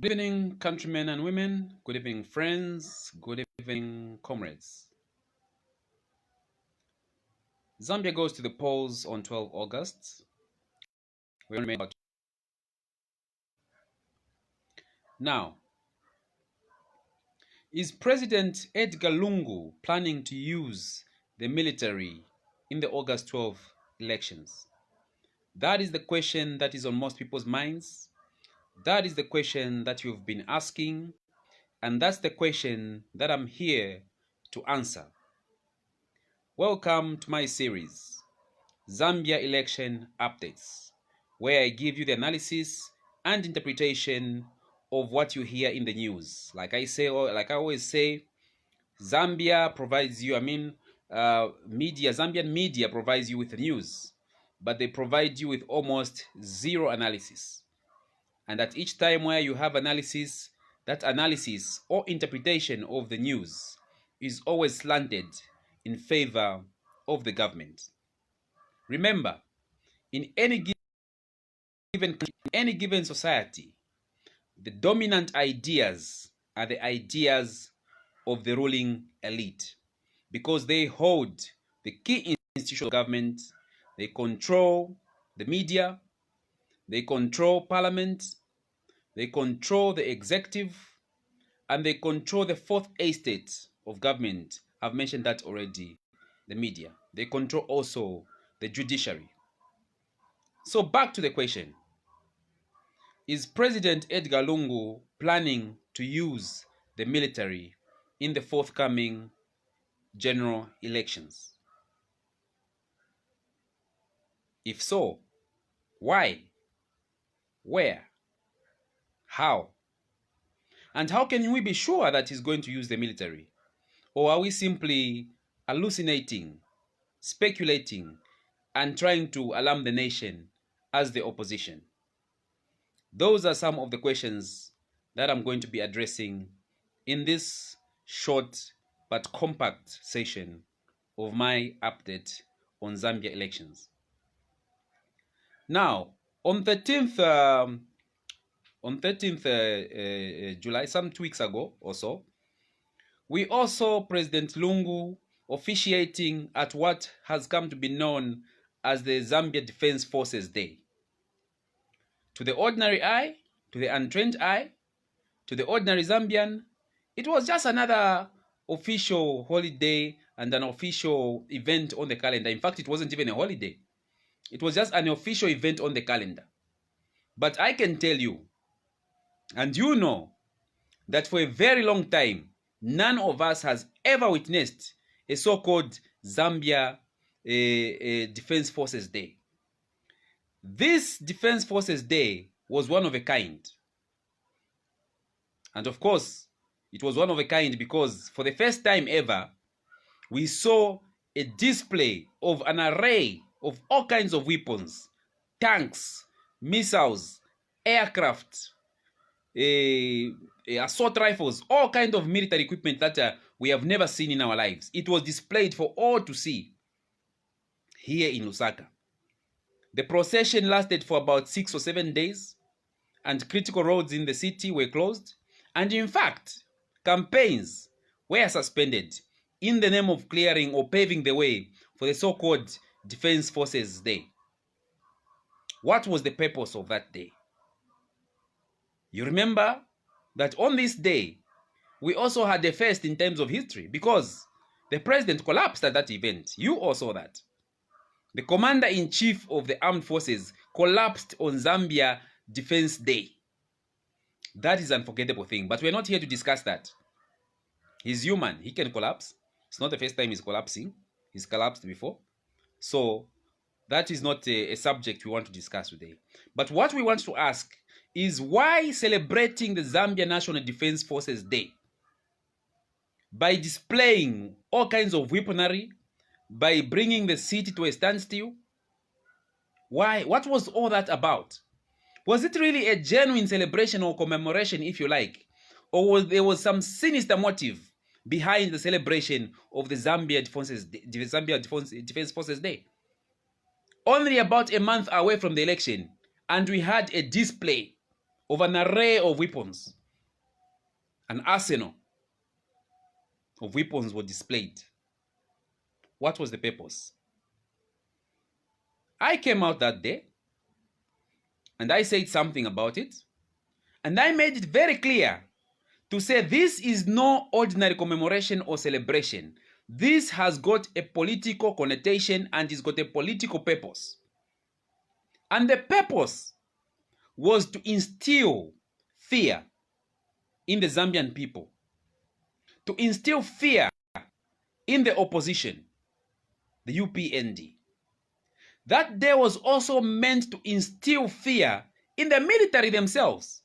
Good evening, countrymen and women. Good evening, friends. Good evening, comrades. Zambia goes to the polls on 12 August. We remain about. Now, is President Edgar Lungu planning to use the military in the August 12 elections? That is the question that is on most people's minds. That is the question that you've been asking. And that's the question that I'm here to answer. Welcome to my series, Zambia Election Updates, where I give you the analysis and interpretation of what you hear in the news. Like I always say, Zambia provides you, Zambian media provides you with the news, but they provide you with almost zero analysis. And at each time where you have analysis, that analysis or interpretation of the news is always slanted in favor of the government. Remember, in any given society, the dominant ideas are the ideas of the ruling elite because they hold the key institutions of government. They control the media, they control parliament, they control the executive, and they control the fourth estate of government. I've mentioned that already, the media. They control also the judiciary. So back to the question. Is President Edgar Lungu planning to use the military in the forthcoming general elections? If so, why? Where? How? And how can we be sure that he's going to use the military? Or are we simply hallucinating, speculating, and trying to alarm the nation as the opposition? Those are some of the questions that I'm going to be addressing in this short but compact session of my update on Zambia elections. Now, on 13th July, some 2 weeks ago or so, we also President Lungu officiating at what has come to be known as the Zambia Defense Forces Day. To the ordinary eye, to the untrained eye, to the ordinary Zambian, it was just another official holiday and an official event on the calendar. In fact, it wasn't even a holiday. It was just an official event on the calendar. But I can tell you, and you know, that for a very long time, none of us has ever witnessed a so-called Zambia Defense Forces Day. This Defense Forces Day was one of a kind. And of course, it was one of a kind because for the first time ever, we saw a display of an array of all kinds of weapons, tanks, missiles, aircraft, assault rifles, all kinds of military equipment that we have never seen in our lives. It was displayed for all to see here in Lusaka. The procession lasted for about 6 or 7 days, and critical roads in the city were closed. And in fact, campaigns were suspended in the name of clearing or paving the way for the so-called Defense Forces Day. What was the purpose of that day? You remember that on this day, we also had a first in terms of history because the president collapsed at that event. You all saw that. The commander-in-chief of the armed forces collapsed on Zambia Defense Day. That is an unforgettable thing, but we're not here to discuss that. He's human. He can collapse. It's not the first time he's collapsing. He's collapsed before. So that is not a subject we want to discuss today. But what we want to ask is why celebrating the Zambia National Defense Forces Day by displaying all kinds of weaponry, by bringing the city to a standstill? Why? What was all that about? Was it really a genuine celebration or commemoration, if you like? Or there was some sinister motive behind the celebration of the Zambia Defense Forces Day? Only about a month away from the election, and we had a display of an array of weapons. An arsenal of weapons were displayed. What was the purpose? I came out that day and I said something about it, and I made it very clear to say this is no ordinary commemoration or celebration. This has got a political connotation and it's got a political purpose. And the purpose was to instill fear in the Zambian people, to instill fear in the opposition, the UPND. That day was also meant to instill fear in the military themselves.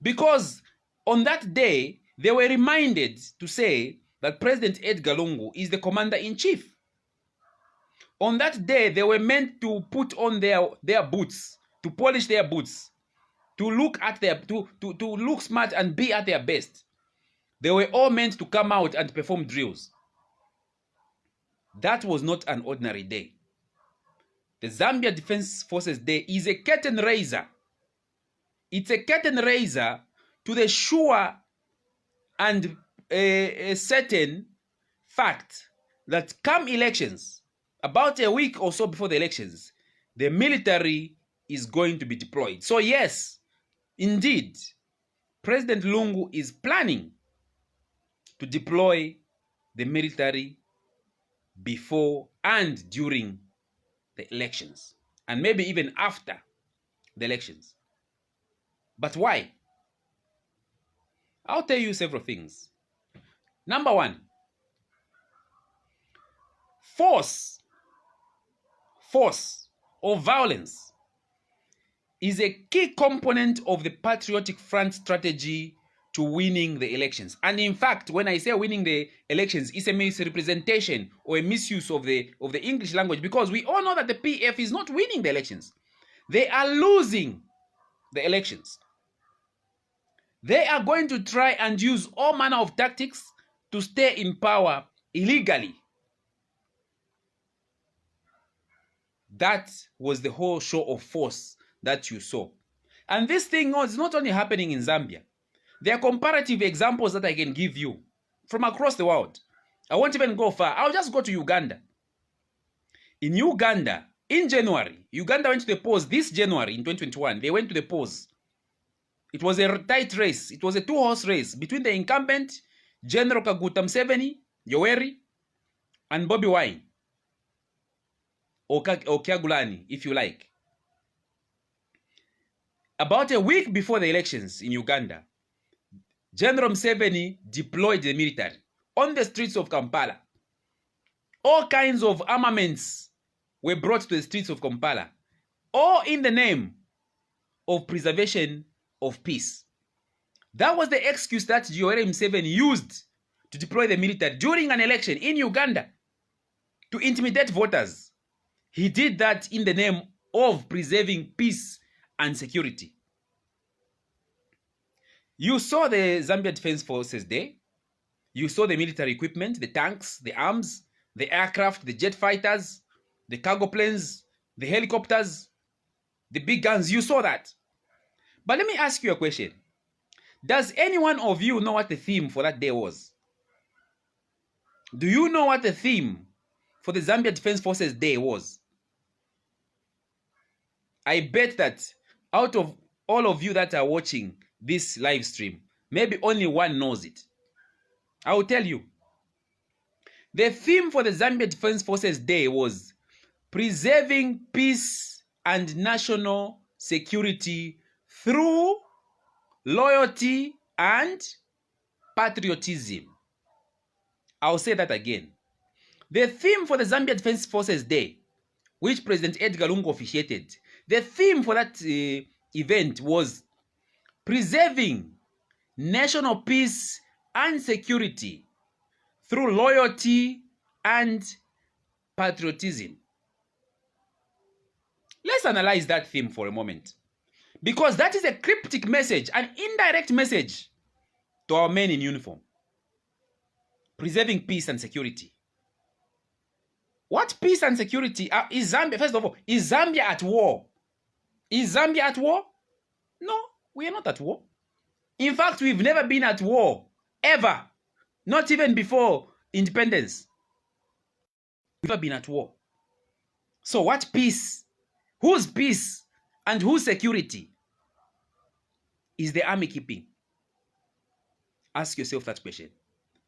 Because on that day, they were reminded to say that President Edgar Lungu is the commander-in-chief. On that day, they were meant to put on their boots, to polish their boots, to look at to look smart and be at their best. They were all meant to come out and perform drills. That was not an ordinary day. The Zambia Defense Forces Day is a curtain raiser. It's a curtain raiser to the sure and a certain fact that come elections, about a week or so before the elections, the military is going to be deployed. So yes, indeed, President Lungu is planning to deploy the military before and during the elections, and maybe even after the elections. But why? I'll tell you several things. Number one, force or violence is a key component of the Patriotic Front strategy to winning the elections. And in fact, when I say winning the elections, it's a misrepresentation or a misuse of the English language, because we all know that the PF is not winning the elections. They are losing the elections. They are going to try and use all manner of tactics to stay in power illegally. That was the whole show of force that you saw. And this thing is not only happening in Zambia. There are comparative examples that I can give you from across the world. I won't even go far. I'll just go to Uganda. In Uganda, in January, Uganda went to the polls this January in 2021. They went to the polls. It was a tight race. It was a two-horse race between the incumbent, General Kaguta Museveni, Yoweri, and Bobi Wine, or Kyagulanyi, if you like. About a week before the elections in Uganda, General Museveni deployed the military on the streets of Kampala. All kinds of armaments were brought to the streets of Kampala, all in the name of preservation of peace. That was the excuse that Yoweri Museveni used to deploy the military during an election in Uganda to intimidate voters. He did that in the name of preserving peace and security. You saw the Zambia Defense Forces Day. You saw the military equipment, the tanks, the arms, the aircraft, the jet fighters, the cargo planes, the helicopters, the big guns. You saw that. But let me ask you a question. Does any one of you know what the theme for that day was? Do you know what the theme for the Zambia Defense Forces Day was? I bet that out of all of you that are watching this live stream, maybe only one knows it. I will tell you. The theme for the Zambia Defense Forces Day was preserving peace and national security through loyalty and patriotism. I'll say that again. The theme for the Zambia Defense Forces Day, which President Edgar Lungu officiated, the theme for that event was preserving national peace and security through loyalty and patriotism. Let's analyze that theme for a moment, because that is a cryptic message, an indirect message to our men in uniform. Preserving peace and security. What peace and security is Zambia? First of all, is Zambia at war? Is Zambia at war? No, we are not at war. In fact, we've never been at war, ever. Not even before independence. We've never been at war. So what peace? Whose peace and whose security is the army keeping? Ask yourself that question.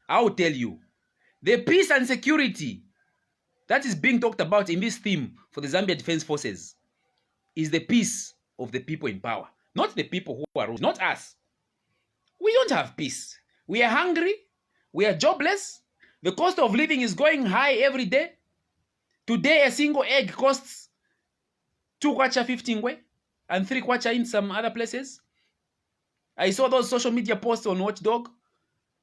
I will tell you. The peace and security that is being talked about in this theme for the Zambia Defense Forces is the peace of the people in power, not the people who are ruled, not us. We don't have peace. We are hungry. We are jobless. The cost of living is going high every day. Today, a single egg costs 2 kwacha 15 ngwe and 3 kwacha in some other places. I saw those social media posts on Watchdog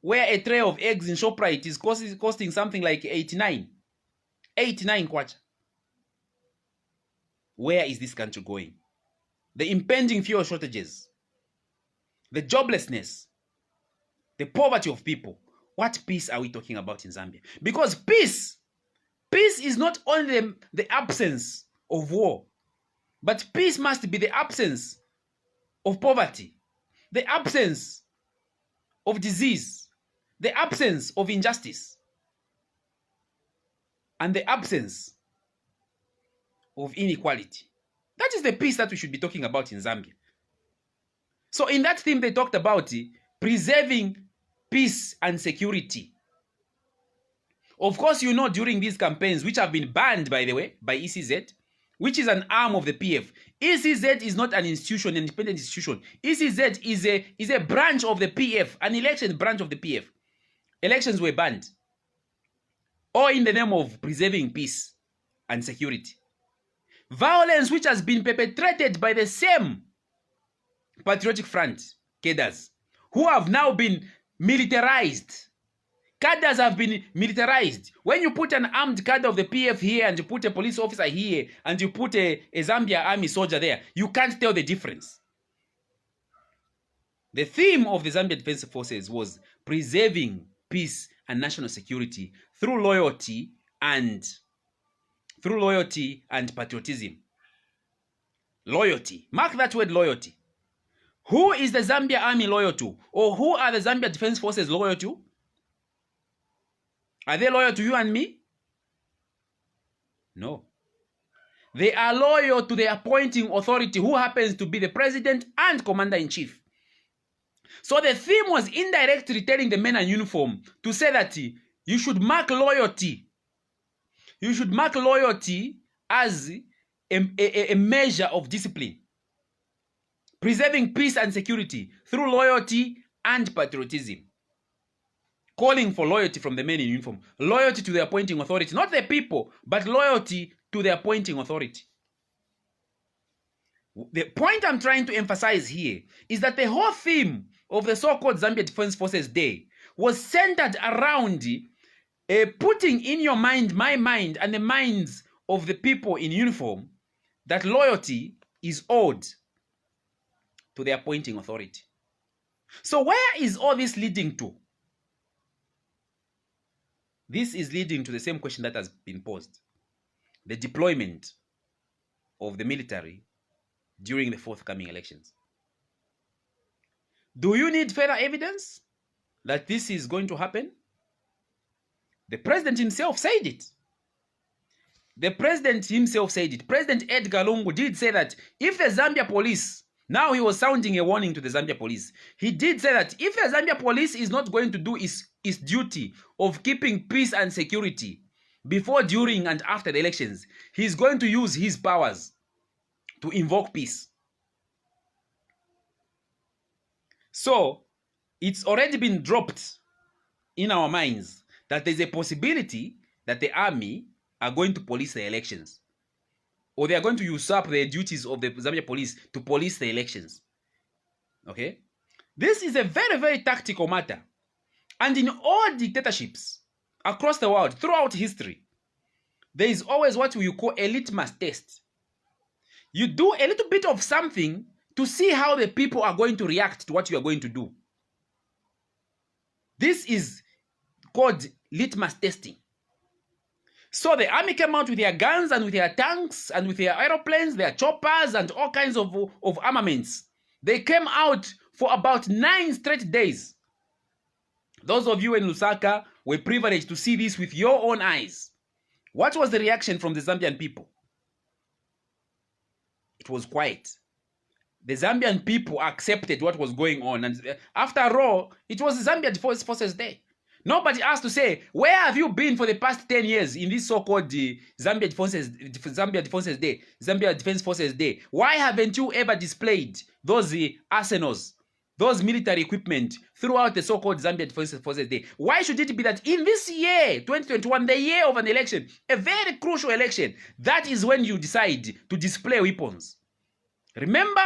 where a tray of eggs in ShopRite is costing something like 89 kwacha. Where is this country going? The impending fuel shortages, the joblessness, the poverty of people. What peace are we talking about in Zambia? Because peace is not only the absence of war, but peace must be the absence of poverty, the absence of disease, the absence of injustice, and the absence of inequality. That is the peace that we should be talking about in Zambia. So in that theme, they talked about preserving peace and security. Of course, you know, during these campaigns, which have been banned, by the way, by ECZ, which is an arm of the PF. ECZ is not an institution, an independent institution. ECZ is a branch of the PF, an election branch of the PF. Elections were banned, all in the name of preserving peace and security. Violence which has been perpetrated by the same Patriotic Front cadres, who have now been militarized. Cadres have been militarized. When you put an armed cadre of the PF here and you put a police officer here and you put a Zambia Army soldier there, you can't tell the difference. The theme of the Zambia Defense Forces was preserving peace and national security through loyalty and patriotism. Loyalty. Mark that word, loyalty. Who is the Zambia Army loyal to? Or who are the Zambia Defense Forces loyal to? Are they loyal to you and me? No. They are loyal to the appointing authority, who happens to be the president and commander-in-chief. So the theme was indirectly telling the men in uniform to say that you should mark loyalty. You should mark loyalty as a measure of discipline. Preserving peace and security through loyalty and patriotism. Calling for loyalty from the men in uniform. Loyalty to the appointing authority. Not the people, but loyalty to the appointing authority. The point I'm trying to emphasize here is that the whole theme of the so-called Zambia Defense Forces Day was centered around putting in your mind, my mind, and the minds of the people in uniform that loyalty is owed to the appointing authority. So where is all this leading to? This is leading to the same question that has been posed. The deployment of the military during the forthcoming elections. Do you need further evidence that this is going to happen? The president himself said it. The president himself said it. President Edgar Lungu did say that if the Zambia police, now he was sounding a warning to the Zambia police. He did say that if the Zambia police is not going to do its duty of keeping peace and security before, during, and after the elections, he's going to use his powers to invoke peace. So, it's already been dropped in our minds that there's a possibility that the army are going to police the elections, or they are going to usurp the duties of the Zambia police to police the elections. Okay? This is a very, very tactical matter. And in all dictatorships across the world, throughout history, there is always what we call a litmus test. You do a little bit of something to see how the people are going to react to what you are going to do. This is called litmus testing. So the army came out with their guns and with their tanks and with their aeroplanes, their choppers and all kinds of armaments They came out for about 9 straight days. Those of you in Lusaka were privileged to see this with your own eyes. What was the reaction from the Zambian people? It was quiet. The Zambian people accepted what was going on. And after all, it was Zambia Defense Forces Day. Nobody asked to say, where have you been for the past 10 years in this so-called Zambia Defense Forces Day? Why haven't you ever displayed those arsenals, those military equipment throughout the so-called Zambia Defense Forces Day? Why should it be that in this year, 2021, the year of an election, a very crucial election, that is when you decide to display weapons? Remember,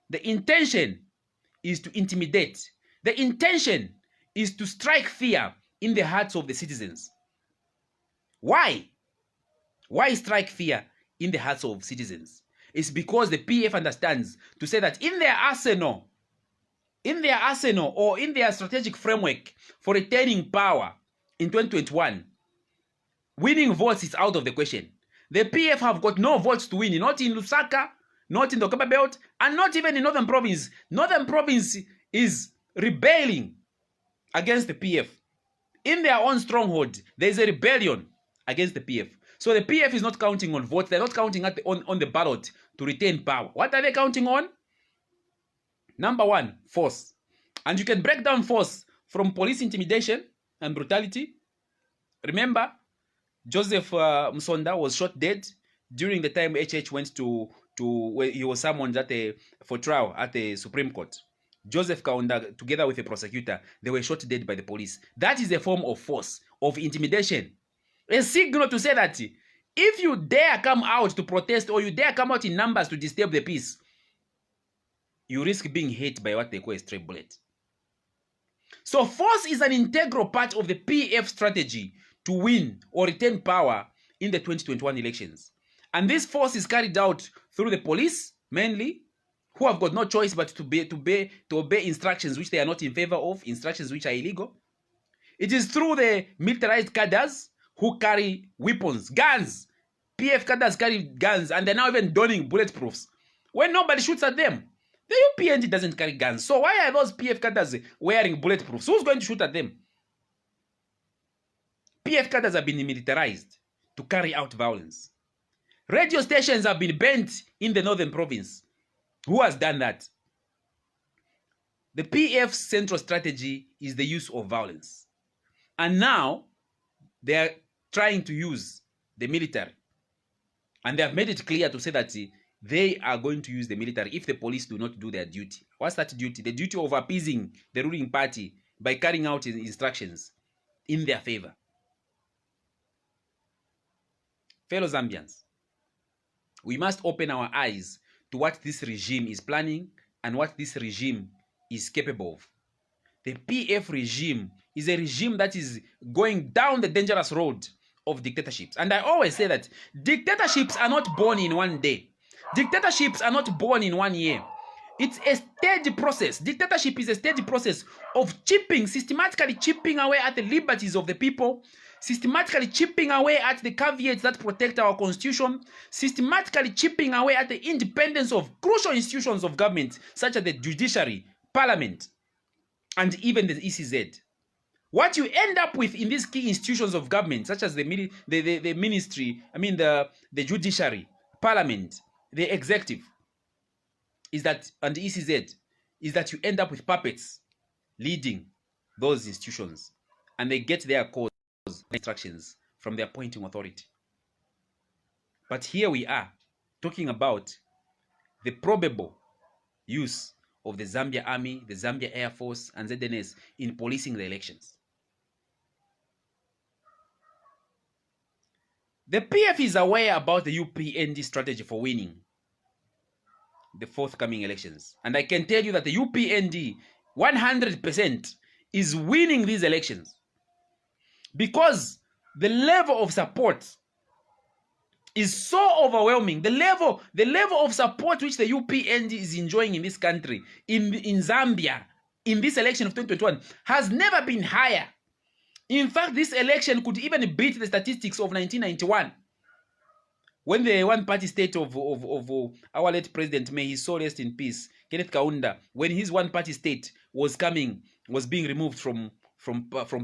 the intention is to intimidate. The intention is to strike fear in the hearts of the citizens. Why? Why strike fear in the hearts of citizens? It's because the PF understands to say that in their arsenal or in their strategic framework for retaining power in 2021, winning votes is out of the question. The PF have got no votes to win, not in Lusaka, not in the Okaba Belt, and not even in Northern Province. Northern Province is rebelling against the PF. In their own stronghold, there is a rebellion against the PF. So the PF is not counting on votes. They're not counting on the ballot to retain power. What are they counting on? Number one, force. And you can break down force from police intimidation and brutality. Remember, Joseph Msonda was shot dead during the time HH went to where he was summoned for trial at the Supreme Court. Joseph Kaunda, together with a prosecutor, they were shot dead by the police. That is a form of force, of intimidation. A signal to say that if you dare come out to protest or you dare come out in numbers to disturb the peace, you risk being hit by what they call a stray bullet. So force is an integral part of the PF strategy to win or retain power in the 2021 elections. And this force is carried out through the police, mainly, who have got no choice but to obey instructions which they are not in favor of, instructions which are illegal. It is through the militarized cadres who carry weapons, guns. PF cadres carry guns, and they're now even donning bulletproofs when nobody shoots at them. The UPND doesn't carry guns. So why are those PF cadres wearing bulletproofs? Who's going to shoot at them? PF cadres have been militarized to carry out violence. Radio stations have been burnt in the Northern Province. Who has done that? The PF's central strategy is the use of violence. And now they are trying to use the military. And they have made it clear to say that they are going to use the military if the police do not do their duty. What's that duty? The duty of appeasing the ruling party by carrying out instructions in their favor. Fellow Zambians, we must open our eyes to what this regime is planning and what this regime is capable of. The PF regime is a regime that is going down the dangerous road of dictatorships. And I always say that dictatorships are not born in one day. Dictatorships are not born in 1 year. It's a steady process. Dictatorship is a steady process of systematically chipping away at the liberties of the people, systematically chipping away at the caveats that protect our constitution, systematically chipping away at the independence of crucial institutions of government, such as the judiciary, parliament, and even the ECZ. What you end up with in these key institutions of government, such as the ministry, the judiciary, parliament, the executive, is that, and the ECZ, is that you end up with puppets leading those institutions, and they get their cause instructions from the appointing authority. But here we are talking about the probable use of the Zambia Army, the Zambia Air Force, and ZNS in policing the elections. The PF is aware about the UPND strategy for winning the forthcoming elections. And I can tell you that the UPND 100% is winning these elections because the level of support is so overwhelming. The level of support which the UPND is enjoying in this country, in Zambia, in this election of 2021, has never been higher. In fact, this election could even beat the statistics of 1991, when the one-party state of our late president, may his soul rest in peace, Kenneth Kaunda, when his one-party state was being removed from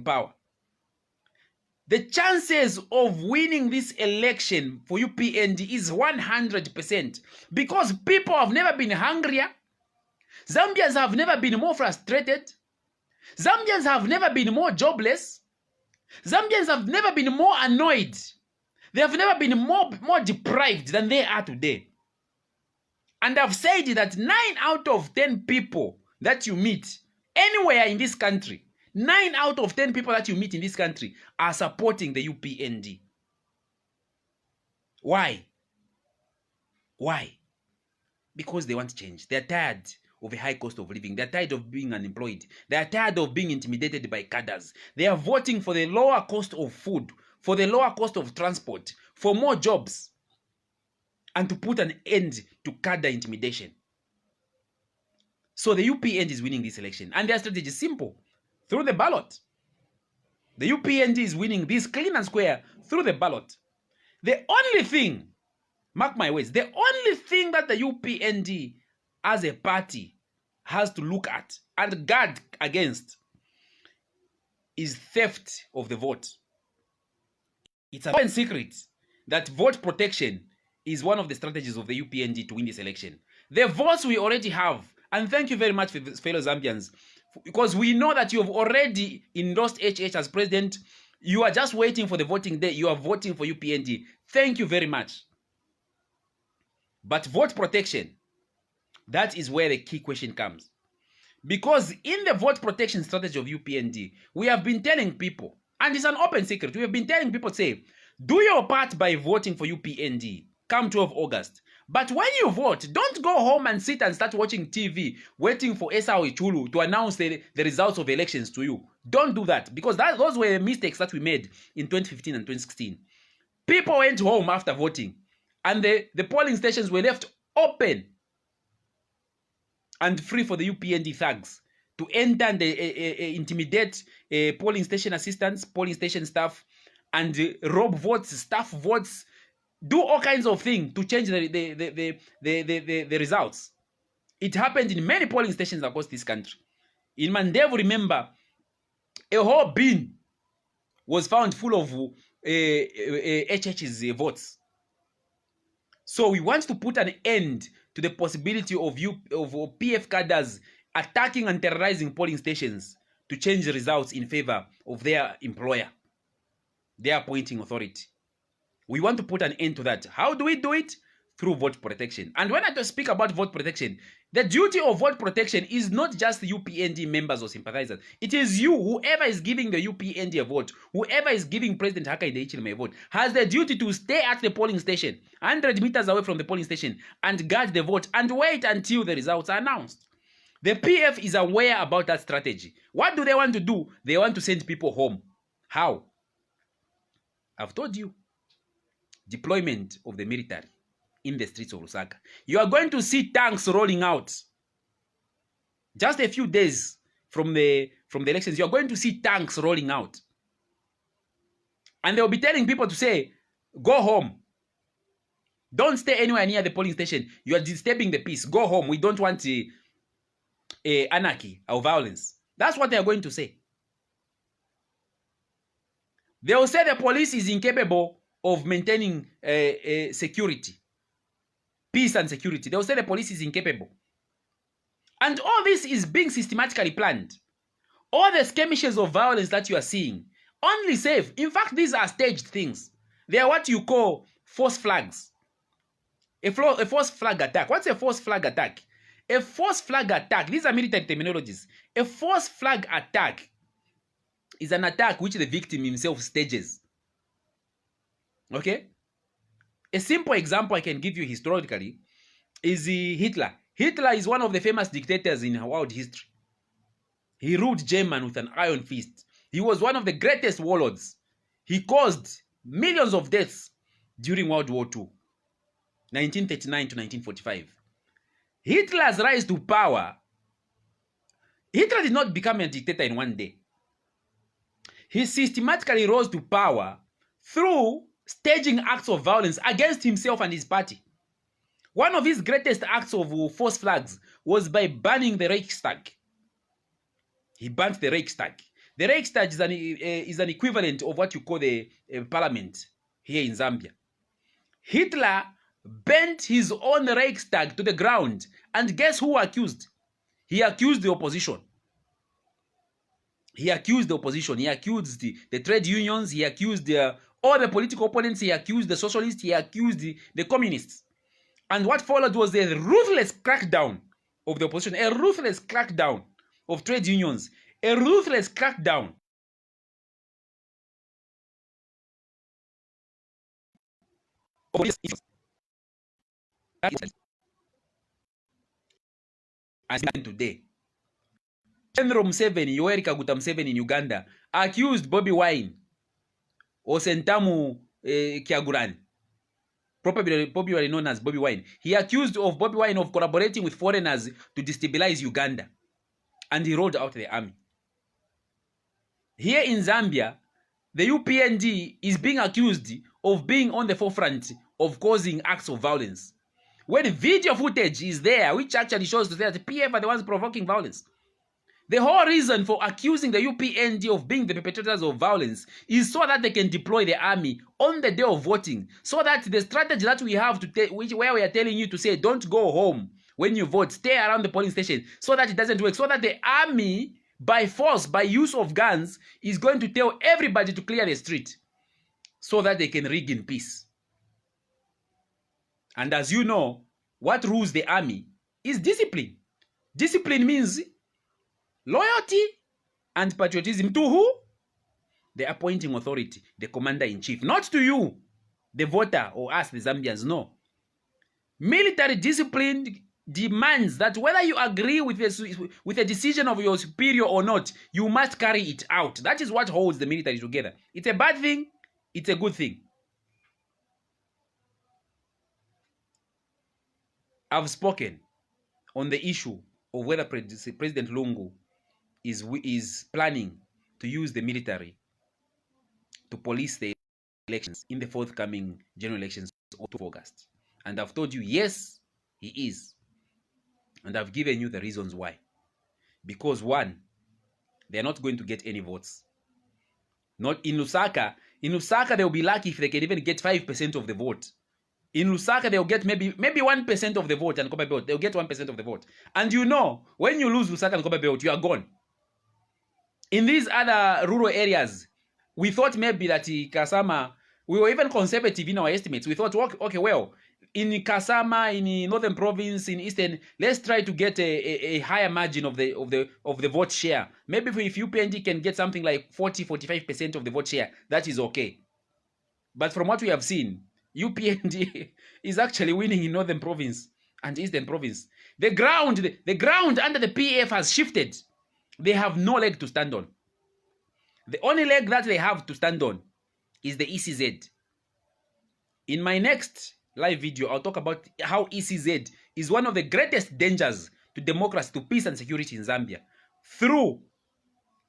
power. The chances of winning this election for UPND is 100% because people have never been hungrier. Zambians have never been more frustrated. Zambians have never been more jobless. Zambians have never been more annoyed. They have never been more deprived than they are today. And I've said that 9 out of 10 people that you meet anywhere in this country, 9 out of 10 people that you meet in this country are supporting the UPND. Why? Why? Because they want change. They're tired of a high cost of living. They're tired of being unemployed. They're tired of being intimidated by cadres. They are voting for the lower cost of food, for the lower cost of transport, for more jobs, and to put an end to cadre intimidation. So the UPND is winning this election. And their strategy is simple. Through the ballot. The UPND is winning this clean and square through the ballot. The only thing, mark my words, the only thing that the UPND as a party has to look at and guard against is theft of the vote. It's an open secret that vote protection is one of the strategies of the UPND to win this election. The votes we already have, and thank you very much for fellow Zambians, because we know that you have already endorsed HH as president. You are just waiting for the voting day. You are voting for UPND. Thank you very much. But vote protection, that is where the key question comes. Because in the vote protection strategy of UPND, we have been telling people, and it's an open secret, we have been telling people, say, do your part by voting for UPND come 12 August. But when you vote, don't go home and sit and start watching TV, waiting for Esau Ichulu to announce the results of elections to you. Don't do that, because those were the mistakes that we made in 2015 and 2016. People went home after voting, and the polling stations were left open and free for the UPND thugs to enter and intimidate polling station assistants, polling station staff, and rob votes, staff votes, do all kinds of things to change the results. It happened in many polling stations across this country. In Mainda, remember, a whole bin was found full of HH's votes. So we want to put an end to the possibility of PF cadres attacking and terrorizing polling stations to change the results in favor of their employer, their appointing authority. We want to put an end to that. How do we do it? Through vote protection. And when I speak about vote protection, the duty of vote protection is not just the UPND members or sympathizers. It is you, whoever is giving the UPND a vote, whoever is giving President Hakainde Hichilema a vote, has the duty to stay at the polling station, 100 meters away from the polling station, and guard the vote and wait until the results are announced. The PF is aware about that strategy. What do they want to do? They want to send people home. How? I've told you. Deployment of the military in the streets of Lusaka. You are going to see tanks rolling out. Just a few days from the elections, you are going to see tanks rolling out. And they will be telling people to say, go home. Don't stay anywhere near the polling station. You are disturbing the peace. Go home. We don't want anarchy or violence. That's what they are going to say. They will say the police is incapable of maintaining security, peace and security. They will say the police is incapable. And all this is being systematically planned. All the skirmishes of violence that you are seeing, only safe. In fact, these are staged things. They are what you call false flags. A false flag attack. What's a false flag attack? A false flag attack, these are military terminologies. A false flag attack is an attack which the victim himself stages. Okay? A simple example I can give you historically is Hitler. Hitler is one of the famous dictators in world history. He ruled Germany with an iron fist. He was one of the greatest warlords. He caused millions of deaths during World War II, 1939 to 1945. Hitler's rise to power, Hitler did not become a dictator in one day. He systematically rose to power through staging acts of violence against himself and his party. One of his greatest acts of false flags was by banning the Reichstag. He banned the Reichstag. The Reichstag is an equivalent of what you call the parliament here in Zambia. Hitler bent his own Reichstag to the ground, and guess who accused? He accused the opposition. He accused the opposition. He accused the trade unions. He accused all the political opponents. He accused the socialists. He accused the communists. And what followed was a ruthless crackdown of the opposition, a ruthless crackdown of trade unions, a ruthless crackdown of and today. General Museveni, Yoweri Kaguta Museveni in Uganda, accused Bobi Wine or Sentamu Kyagulanyi, popularly known as Bobi Wine. He accused of Bobi Wine of collaborating with foreigners to destabilize Uganda, and he rolled out the army. Here in Zambia, the UPND is being accused of being on the forefront of causing acts of violence, when video footage is there which actually shows that the PF are the ones provoking violence. The whole reason for accusing the UPND of being the perpetrators of violence is so that they can deploy the army on the day of voting, so that the strategy that we have where we are telling you to say don't go home when you vote, stay around the polling station, so that it doesn't work, so that the army by force, by use of guns, is going to tell everybody to clear the street so that they can rig in peace. And as you know, what rules the army is discipline. Discipline means loyalty and patriotism to who? The appointing authority, the commander-in-chief. Not to you, the voter, or us, the Zambians, no. Military discipline demands that whether you agree with the decision of your superior or not, you must carry it out. That is what holds the military together. It's a bad thing, it's a good thing. I've spoken on the issue of whether President Lungu is planning to use the military to police the elections in the forthcoming general elections of August. And I've told you, yes, he is. And I've given you the reasons why. Because one, they're not going to get any votes. Not in Lusaka. In Lusaka, they'll be lucky if they can even get 5% of the vote. In Lusaka, they'll get maybe 1% of the vote, and Comparative, they'll get 1% of the vote. And you know, when you lose Lusaka and Comparative, you are gone. In these other rural areas, we thought maybe that Kasama, we were even conservative in our estimates. We thought, okay, well, in Kasama, in Northern Province, in Eastern, let's try to get a higher margin of the vote share. Maybe if UPND can get something like 40-45% of the vote share, that is okay. But from what we have seen, UPND is actually winning in Northern Province and Eastern Province. The ground under the PF has shifted. They have no leg to stand on. The only leg that they have to stand on is the ECZ. In my next live video, I'll talk about how ECZ is one of the greatest dangers to democracy, to peace and security in Zambia, through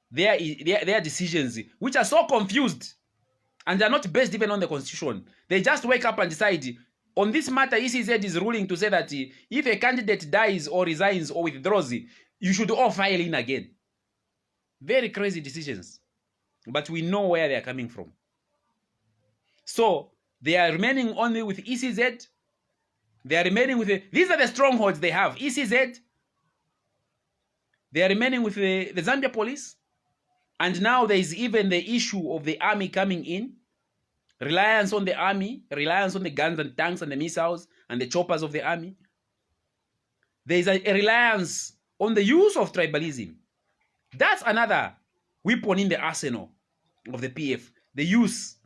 their decisions, which are so confused and they are not based even on the constitution. They just wake up and decide, on this matter, ECZ is ruling to say that if a candidate dies or resigns or withdraws, you should all file in again. Very crazy decisions. But we know where they are coming from. So they are remaining only with ECZ. They are remaining with these are the strongholds they have. ECZ. They are remaining with the Zambia police. And now there is even the issue of the army coming in. Reliance on the army, reliance on the guns and tanks and the missiles and the choppers of the army. There is a reliance on the use of tribalism. That's another weapon in the arsenal of the PF, the use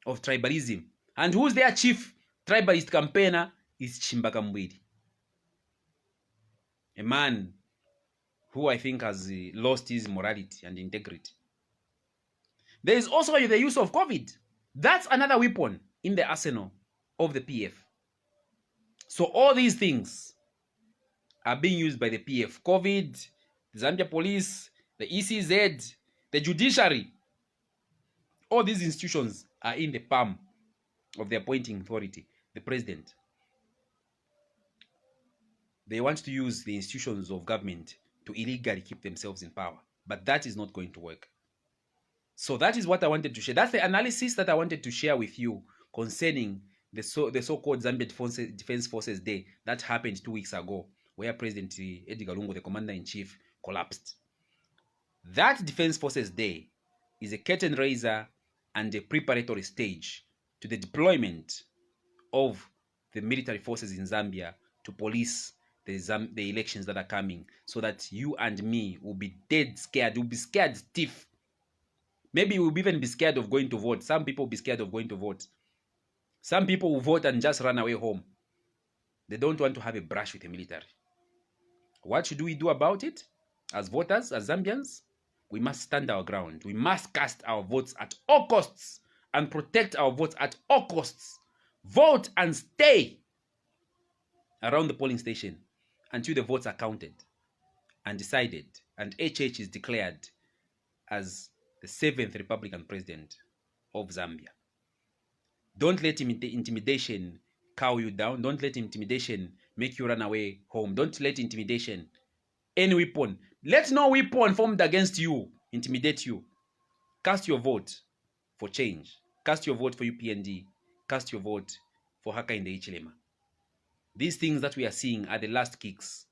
of tribalism. And who's their chief tribalist campaigner is Chimbaka Mbwidi, a man who I think has lost his morality and integrity. There is also the use of COVID. That's another weapon in the arsenal of the PF. So all these things are being used by the PF. COVID, the Zambia police, the ECZ, the judiciary. All these institutions are in the palm of the appointing authority, the president. They want to use the institutions of government to illegally keep themselves in power. But that is not going to work. So that is what I wanted to share. That's the analysis that I wanted to share with you concerning the so-called Zambia Defense Forces Day that happened 2 weeks ago, where President Edgar Lungu, the commander-in-chief, collapsed. That Defense Forces Day is a curtain raiser and a preparatory stage to the deployment of the military forces in Zambia to police the elections that are coming, so that you and me will be dead scared. We'll be scared stiff. Maybe we'll even be scared of going to vote. Some people will be scared of going to vote. Some people will vote and just run away home. They don't want to have a brush with the military. What should we do about it? As voters, as Zambians, we must stand our ground. We must cast our votes at all costs and protect our votes at all costs. Vote and stay around the polling station until the votes are counted and decided and HH is declared as the 7th Republican President of Zambia. Don't let intimidation cow you down. Don't let intimidation make you run away home. Don't let intimidation, any weapon, let no weapon formed against you intimidate you. Cast your vote for change. Cast your vote for UPND. Cast your vote for Hakainde Hichilema. These things that we are seeing are the last kicks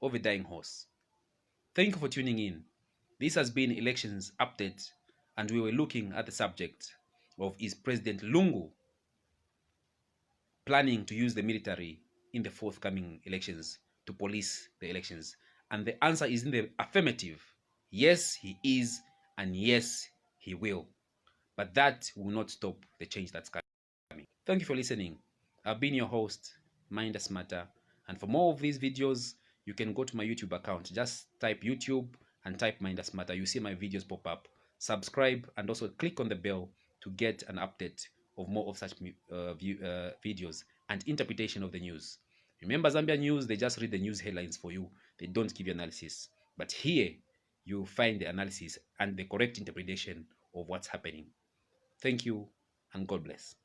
of a dying horse. Thank you for tuning in. This has been Elections Update, and we were looking at the subject of, is President Lungu planning to use the military in the forthcoming elections to police the elections? And the answer is in the affirmative. Yes, he is, and yes, he will. But that will not stop the change that's coming. Thank you for listening. I've been your host, Mainda, and for more of these videos, you can go to my YouTube account. Just type YouTube and type Mainda. You see my videos pop up. Subscribe and also click on the bell to get an update of more of such videos and interpretation of the news. Remember, Zambia News, they just read the news headlines for you. They don't give you analysis. But here, you find the analysis and the correct interpretation of what's happening. Thank you, and God bless.